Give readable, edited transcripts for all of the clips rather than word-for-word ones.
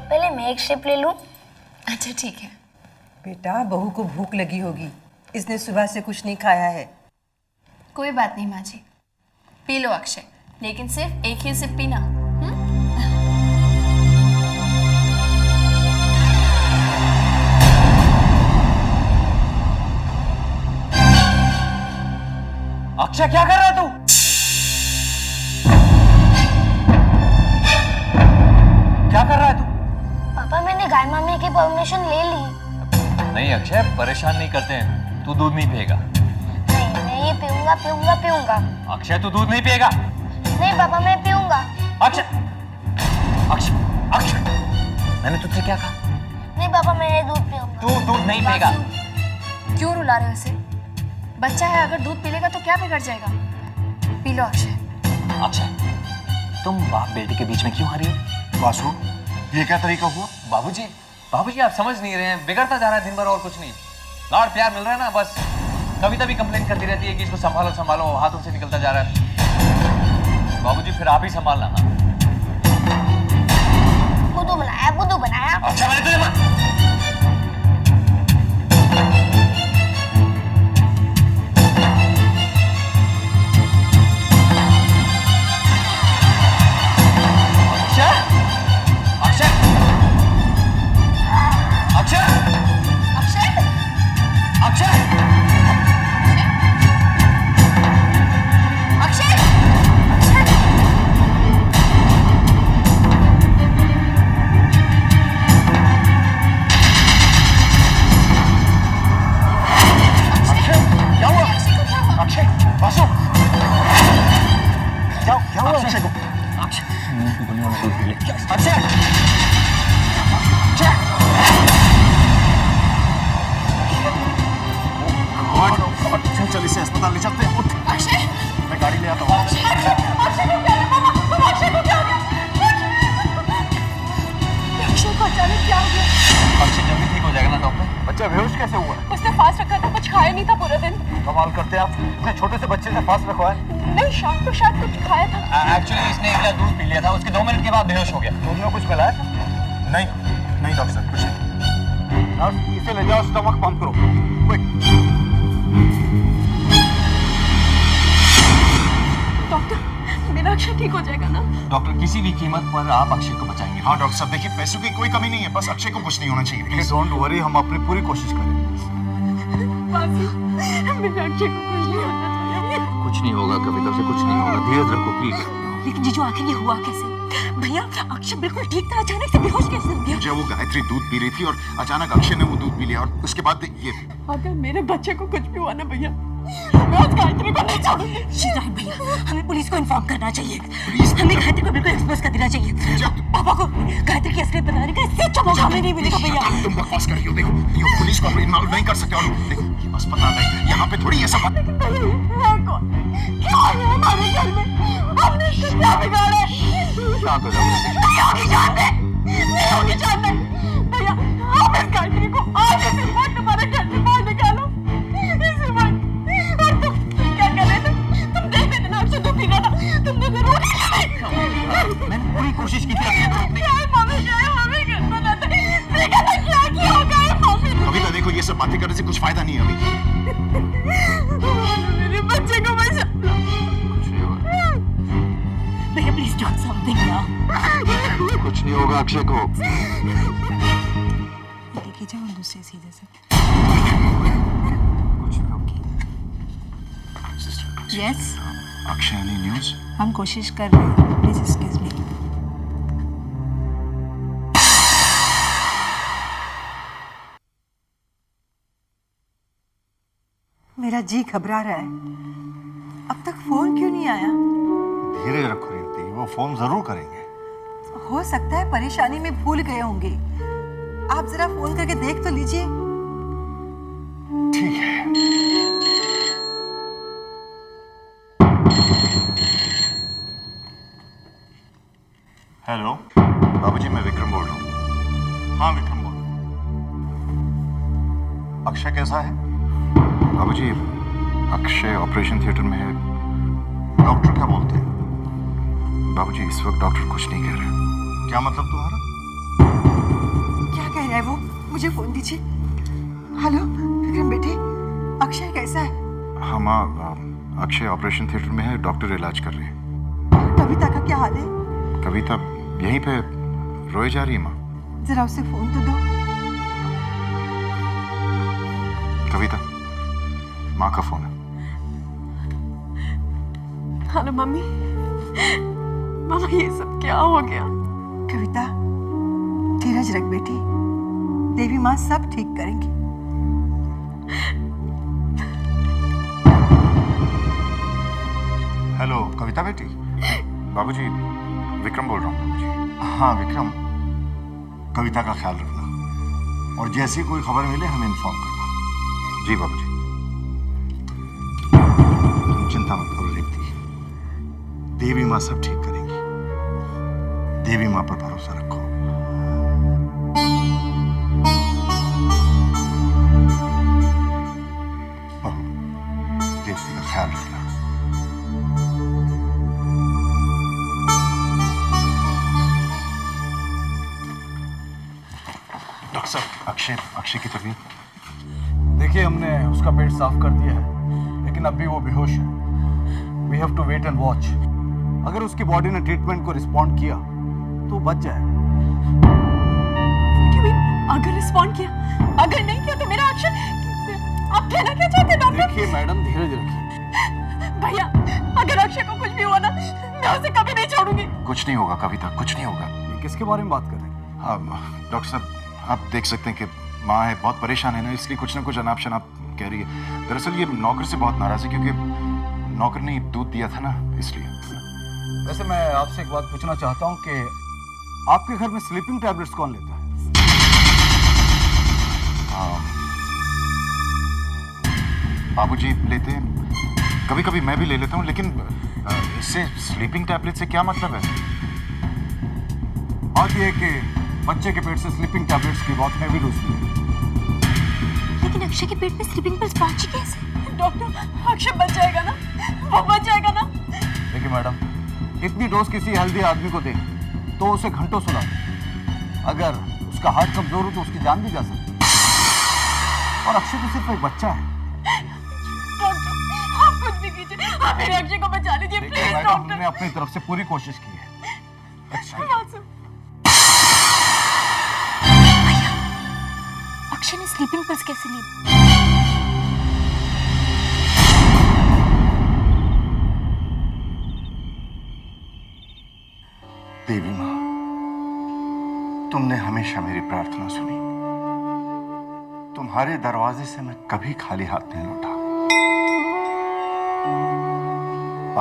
पहले मैं एक शेप ले लूं। अच्छा ठीक है। बेटा बहू को भूख लगी होगी, इसने सुबह से कुछ नहीं खाया है। कोई बात नहीं माँ जी, पी लो अक्षय, लेकिन सिर्फ एक ही सिप पीना। अक्षय क्या कर रहा है तू? क्या कर रहा है तू? पापा मैंने गाय मामी की परमिशन ले ली। नहीं अक्षय, परेशान नहीं करते हैं। तू दूध नहीं पिएगा। नहीं मैं ये पीऊंगा पीऊंगा पीऊंगा। अक्षय तू दूध नहीं पिएगा। नहीं पापा मैं पीऊंगा। अक्षय अक्षय अक्षय, मैंने तुझसे क्या कहा? नहीं पापा मैं ये दूध पीऊंगा। तू दूध नहीं पिएगा। क्यों रुला रहे हो उसे? बच्चा है, अगर दूध पी लेगा तो क्या बिगड़ जाएगा? P low Akshay. अक्षय तुम बाप बेटे के बीच में क्यों आ रही हो? वासु, ये क्या तरीका हुआ? बाबूजी आप समझ नहीं रहे हैं, बिगड़ता जा रहा है दिन भर और कुछ नहीं। लाड़ प्यार मिल रहा है ना, बस कभी तभी कंप्लेन करती रहती है कि इसको संभालो संभालो, हाथों से निकलता जा रहा है। बाबूजी फिर आप ही संभालना ना। बुद्धू बनाया। अच्छा मैंने तुझे चल इसे अस्पताल ले चलते हैं। अक्षय मैं गाड़ी ले आता हूँ। अक्षय को अचानक क्या हो गया? अक्षय जल्दी ठीक हो जाएगा ना डॉक्टर? बच्चा बेहोश कैसे हुआ? उसने फास्ट रखा था, कुछ खाया नहीं था पूरा दिन। कमाल करते हैं आप, इतने छोटे से बच्चे से फास्ट रखवाए। नहीं शाम को शायद कुछ खाया था। एक्चुअली इसने एक गिलास दूध पी लिया था, उसके 2 मिनट के बाद बेहोश हो गया। दूध में कुछ मिलाया था? नहीं नहीं डॉक्टर साहब कुछ नहीं। नर्स इसे ले जाओ, स्टमक पंप करो क्विक। डॉक्टर मेरा अक्षय ठीक हो जाएगा ना? डॉक्टर किसी भी कीमत पर आप अक्षय को बचाएंगे। हाँ डॉक्टर साहब देखिए, पैसों की कोई कमी नहीं है, बस अक्षय को कुछ नहीं होना चाहिए। डोंट वरी, हम अपनी पूरी कोशिश करें। मेरे अक्षय को कुछ नहीं होना चाहिए। कुछ नहीं होगा कविता से, कुछ नहीं होगा, धीरज रखो प्लीज। लेकिन जीजू आखिर ये हुआ कैसे? भैया अक्षय बिल्कुल ठीक था, अचानक से बेहोश कैसे हो गया? जब वो गायत्री दूध पी रही थी और अचानक अक्षय ने वो दूध पी लिया और उसके बाद ये। अगर मेरे बच्चे को कुछ भी हुआ ना भैया, मैं उस गायत्री को नहीं छोड़ूंगी। शिजाहिर भैया हमें पुलिस को इन्फॉर्म करना चाहिए। हमें गायत्री को बिल्कुल एक्सपोज कर देना चाहिए। पापा को गायत्री की असलियत बताने का इससे अच्छा मौका हमें नहीं मिलेगा भैया। तुम बकवास कर रही हो, देखो ये पुलिस को हम इन्वॉल्व नहीं कर सकते। और देखो ये अस्पताल है, यहाँ पे थोड़ी ये सब क्या है हमारे घर में? हमने इससे क्या बिगाड़ा? क्या कर रहे हो? नहीं होगी जानते भैया, आप इस गायत्री को आज इसी वक्त हमारे घर से बाहर निकालो, इसी वक्त। और तुम क्या कर रहे थे? तुम देख रहे थे ना अक्षय दूध पी रहा था, तुमने जरूर मैंने पूरी कोशिश की थी। कविता देखो ये सब बातें करने से कुछ फायदा नहीं है अभी। मेरे बच्चे को बचा भैया, प्लीज डू समथिंग नाउ। कुछ नहीं होगा अक्षय को। लेके जाओ दूसरे सीधे से। Yes Akshay any news? हम कोशिश कर रहे हैं, प्लीज एक्सक्यूज मी। मेरा जी घबरा रहा है, अब तक फोन क्यों नहीं आया? धीरे रखो रिंती, वो फोन जरूर करेंगे। हो सकता है परेशानी में भूल गए होंगे, आप जरा फोन करके देख तो लीजिए। ठीक है। हेलो बाबूजी, मैं विक्रम बोल रहा हूँ। हाँ विक्रम बोल। अक्षय कैसा है? बाबूजी अक्षय ऑपरेशन थिएटर में है। डॉक्टर क्या बोलते हैं? बाबूजी इस वक्त डॉक्टर कुछ नहीं कह रहे। क्या मतलब तुम्हारा? मुझे फोन दीजिए। हेलो विक्रम बेटे, अक्षय कैसा है? हाँ माँ, अक्षय ऑपरेशन थिएटर में है, डॉक्टर इलाज कर रहे हैं। और कविता का क्या हाल है? कविता यहीं पे रोए जा रही है माँ। जरा उसे फोन तो दो। कविता, माँ का फोन है। Hello mummy. मामा ये सब क्या हो गया? कविता धीरज रख बेटी, देवी माँ सब ठीक करेंगी। हेलो कविता बेटी। बाबूजी, विक्रम बोल रहा हूँ बाबूजी। हाँ विक्रम, कविता का ख्याल रखना और जैसी कोई खबर मिले हमें इन्फॉर्म करना। जी बाबूजी। तुम चिंता मत करो रेवती, देवी माँ सब ठीक करेंगी। देवी माँ पर भरोसा रखो। बहू, रेवती का ख्याल रखना। डॉक्टर साहब, अक्षय की तबीयत? देखिए, हमने उसका पेट साफ कर दिया है, लेकिन अभी वो बेहोश है। We have to wait and watch. अगर उसकी बॉडी ने ट्रीटमेंट को रिस्पॉन्ड किया तो बच जाएगा। अगर रिस्पॉन्ड किया, अगर नहीं किया तो मेरा अक्षय। आप कहना क्या चाहते हैं डॉक्टर? देखिए मैडम, धीरज रखिए। भैया, अगर अक्षय को कुछ भी हुआ ना, मैं उसे कभी नहीं छोड़ूंगी। कुछ नहीं होगा कविता, कुछ नहीं होगा। ये किसके बारे में बात कर रहे हैं? हाँ डॉक्टर साहब, आप देख सकते हैं कि माँ है, बहुत परेशान है ना, इसलिए कुछ ना कुछ अनाप शनाप कह रही है। दरअसल ये नौकर से बहुत नाराज है क्योंकि नौकर ने दूध दिया था ना, इसलिए। वैसे मैं आपसे एक बात पूछना चाहता हूँ कि आपके घर में स्लीपिंग टैबलेट्स कौन लेता है? बाबूजी लेते हैं, कभी कभी मैं भी ले लेता हूँ, लेकिन इससे स्लीपिंग टैबलेट से क्या मतलब है? बात यह है कि बच्चे के पेट से स्लीपिंग टैबलेट्स की बहुत हैवी डोज मिली। लेकिन अक्षय के पेट में स्लीपिंग पिल्स पहुंची कैसे? डॉक्टर, अक्षय बच जाएगा ना? वो बच जाएगा ना? देखिए मैडम, इतनी डोज किसी हेल्दी आदमी को दे तो उसे घंटों सुला दे। अगर उसका हार्ट कमजोर हो तो उसकी जान भी जा सकती है। और अक्षय तो सिर्फ एक बच्चा है। डॉक्टर, आप कुछ भी कीजिए, आप मेरे अक्षय को बचा लीजिए देखिए प्लीज मैडम, डॉक्टर। हमने अपनी तरफ से पूरी कोशिश की है। अक्षय ने स्लीपिंग पिल्स कैसे ली? देवी माँ, तुमने हमेशा मेरी प्रार्थना सुनी। तुम्हारे दरवाजे से मैं कभी खाली हाथ नहीं लौटा।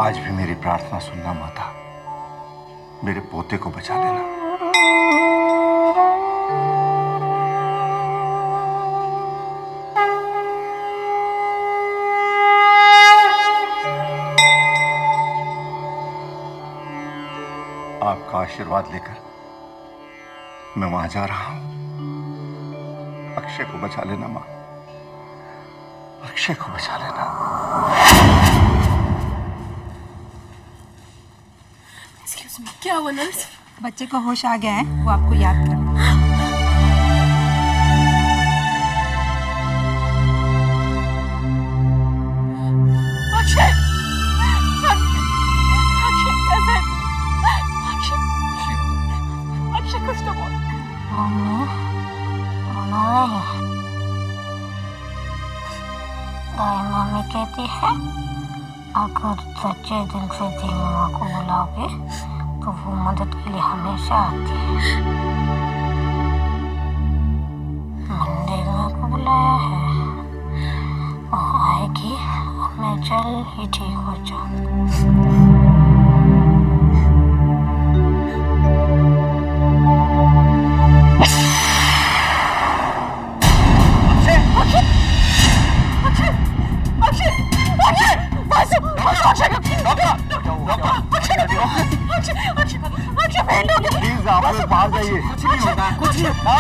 आज भी मेरी प्रार्थना सुनना माता, मेरे पोते को बचा लेना। आपका आशीर्वाद लेकर मैं वहां जा रहा हूं। अक्षय को बचा लेना मां, अक्षय को बचा लेना। एक्सक्यूज मी, क्या हुआ नर्स? बच्चे को होश आ गया है, वो आपको याद कर रहा है। अक्षय, अक्षय कैसे है? अक्षय कुछ तो बोल। मम्मी कहती है अगर सच्चे दिल से देवी माँ को बुलाओगे तो वो मदद के लिए हमेशा आती है। मैंने देवी माँ को बुलाया है, वो आएगी और मैं जल्द ही ठीक हो जाऊंगी। प्लीज आप लोग बाहर जाइए। कुछ नहीं होगा, कुछ नहीं होगा।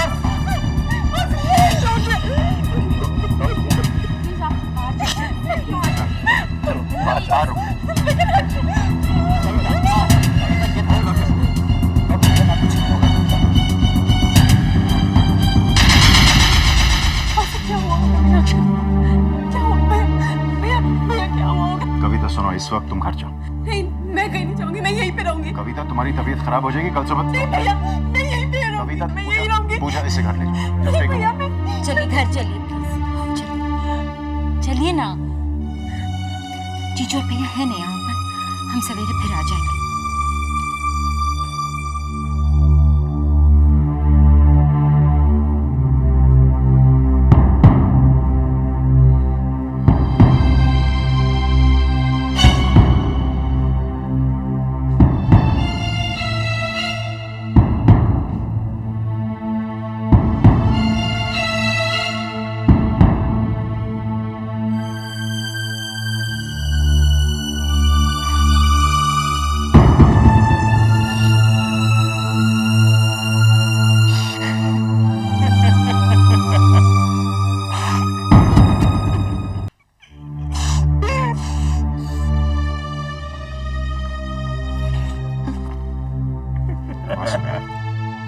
कविता सुनो, इस वक्त तुम घर जाओ। नहीं, मैं कहीं नहीं जाऊंगी, मैं यहीं पे रहूंगी। कविता, तुम्हारी तबीयत खराब हो जाएगी कल सुबह। नहीं भैया, मैं यहीं पे रहूंगी, कविता, मैं यहीं रहूंगी। पूजा इसे घर ले जाओ। जब नहीं देखो भैया, मैं चलिए घर चलिए प्लीज, चलिए चलिए ना। जीजू और भैया है नहीं यहाँ पर, हम सवेरे फिर आ जाएंगे।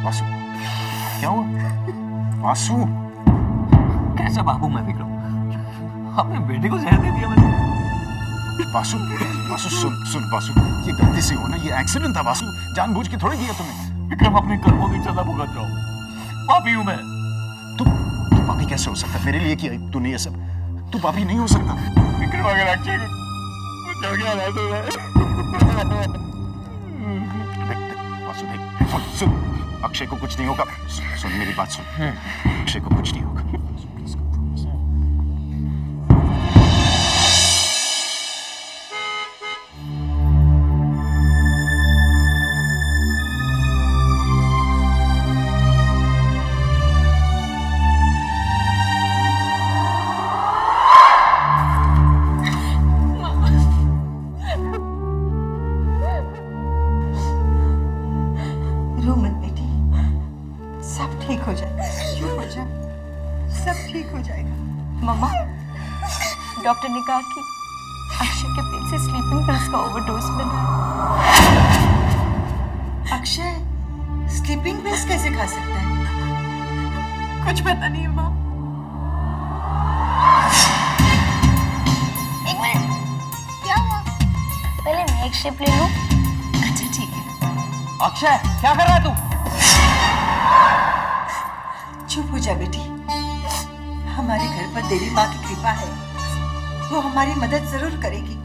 वासु, क्या हुआ? वासु, कैसा बाबू मैं विक्रम? अपने बेटे को जहर दे दिया मैंने। वासु, वासु सुन वासु, ये गलती से हुआ ना, ये एक्सीडेंट था वासु, जानबूझ के थोड़ी दिया तुमने। विक्रम, अपने कर्मों की सजा भुगत रहा हूँ। पापी हूँ मैं। तू पापी कैसे हो सकता? मेरे लिए किया तूने ये सब, तू पापी नहीं हो सकता। विक्रम, अगर अक्षय को कुछ हो गया ना तो वासु देख, सुन, अक्षय को कुछ नहीं होगा। सुन मेरी बात सुन, अक्षय को कुछ नहीं होगा। रो मत बेटी, सब ठीक हो जाएगा। चुप हो जा, सब ठीक हो जाएगा। मम्मा, डॉक्टर ने कहा कि अक्षय के पेट से स्लीपिंग पिल्स का ओवरडोज मिला। अक्षय स्लीपिंग पिल्स कैसे खा सकता है? कुछ पता नहीं माँ। एक मिनट, क्या हुआ? पहले मैं एक शिप ले लूं। अच्छा ठीक है। अक्षय, क्या कर रहा है तू? चुप हो जा बेटी, हमारे घर पर देवी माँ की कृपा है, वो हमारी मदद जरूर करेगी।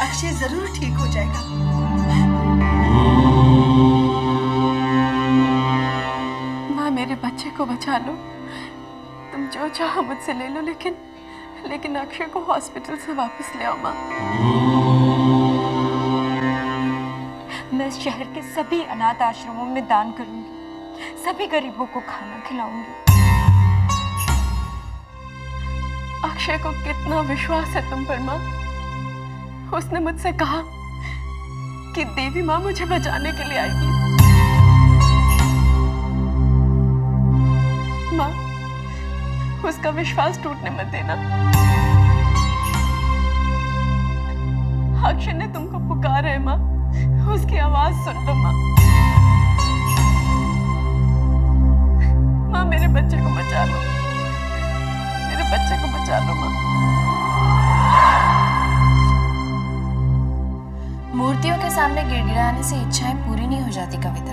अक्षय जरूर ठीक हो जाएगा। माँ, मेरे बच्चे को बचा लो, तुम जो चाहो मुझसे ले लो, लेकिन अक्षय को हॉस्पिटल से वापस ले आओ माँ। मैं इस शहर के सभी अनाथ आश्रमों में दान करूंगी, सभी गरीबों को खाना खिलाऊंगी। अक्षय को कितना विश्वास है तुम पर माँ। उसने मुझसे कहा कि देवी माँ मुझे बचाने के लिए आएगी। माँ, उसका विश्वास टूटने मत देना। अक्षय ने तुमको पुकारा है माँ, उसकी आवाज सुन लो माँ। माँ, मेरे बच्चे को बचा लो, मेरे बच्चे को बचा लो माँ। मूर्तियों के सामने गिड़गिड़ाने से इच्छाएं पूरी नहीं हो जाती कविता।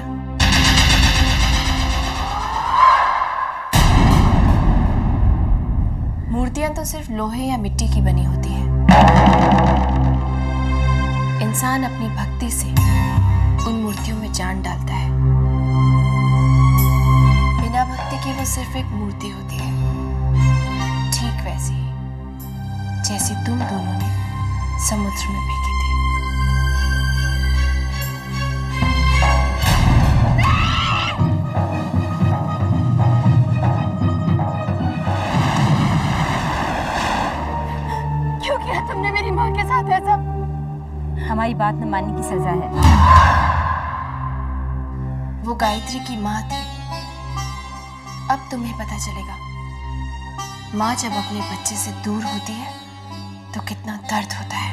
मूर्तियां तो सिर्फ लोहे या मिट्टी की बनी होती हैं। इंसान अपनी भक्ति से उन मूर्तियों में जान डालता है। बिना भक्ति के वो सिर्फ एक मूर्ति होती है, ठीक वैसी ही जैसी तुम दोनों ने समुद्र में फेंकी थी। क्यों किया तुमने मेरी माँ के साथ ऐसा? हमारी बात न मानने की सजा है। वो गायत्री की माँ थी, अब तुम्हें पता चलेगा माँ जब अपने बच्चे से दूर होती है तो कितना दर्द होता है।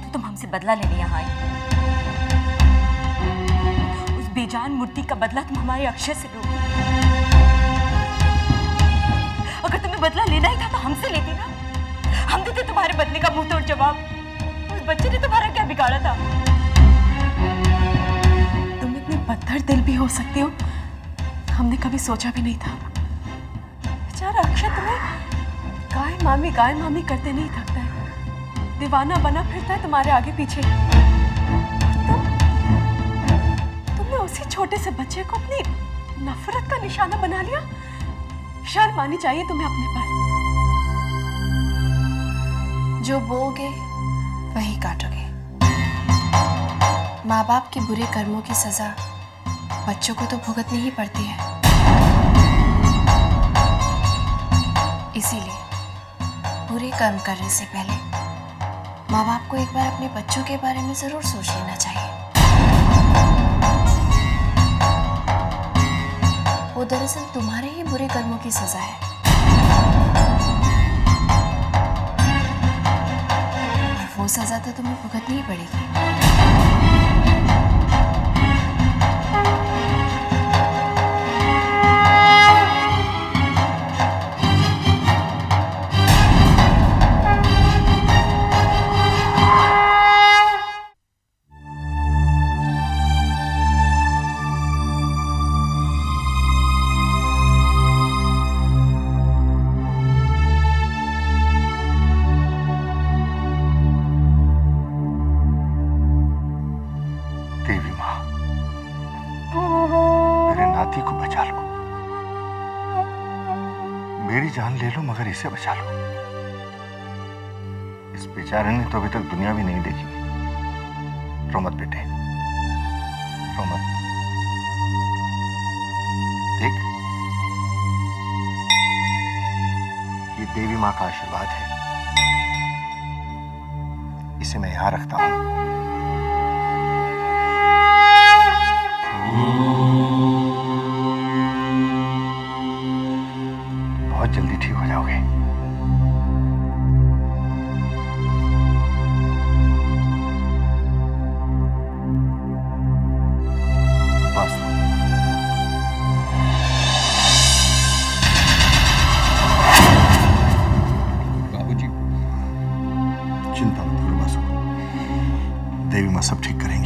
तो तुम हमसे बदला लेने यहाँ आई। उस बेजान मूर्ति का बदला तुम हमारे अक्षय से लोगे। अगर तुम्हें बदला लेना ही था तो हमसे लेती ना। आदमी का मुंह तोड़ जवाब। उस बच्चे ने तुम्हारा क्या बिगाड़ा था? तुम इतने पत्थर दिल भी हो सकते हो, हमने कभी सोचा भी नहीं था। बेचारा अक्षय तुम्हें गाय मामी करते नहीं थकता है, दीवाना बना फिरता है तुम्हारे आगे पीछे। तुमने उसी छोटे से बच्चे को अपनी नफरत का निशाना बना लिया। शर्म आनी चाहिए तुम्हें अपने पर। जो बोओगे वही काटोगे। माँ बाप के बुरे कर्मों की सजा बच्चों को तो भुगतनी ही पड़ती है। इसीलिए बुरे कर्म करने से पहले माँ बाप को एक बार अपने बच्चों के बारे में जरूर सोच लेना चाहिए। वो दरअसल तुम्हारे ही बुरे कर्मों की सजा है। और वो सजा तो तुम्हें भुगतनी ही पड़ेगी। देवी माँ, मेरे नाती को बचा लो। मेरी जान ले लो मगर इसे बचा लो। इस बेचारे ने तो अभी तक दुनिया भी नहीं देखी। रो मत बेटे, रो मत। देख, ये देवी माँ का आशीर्वाद है। इसे मैं यहां रखता हूं। बहुत जल्दी ठीक हो जाओगे। बस बाबूजी, चिंता मत करो, बस देवी माँ सब ठीक करेंगे।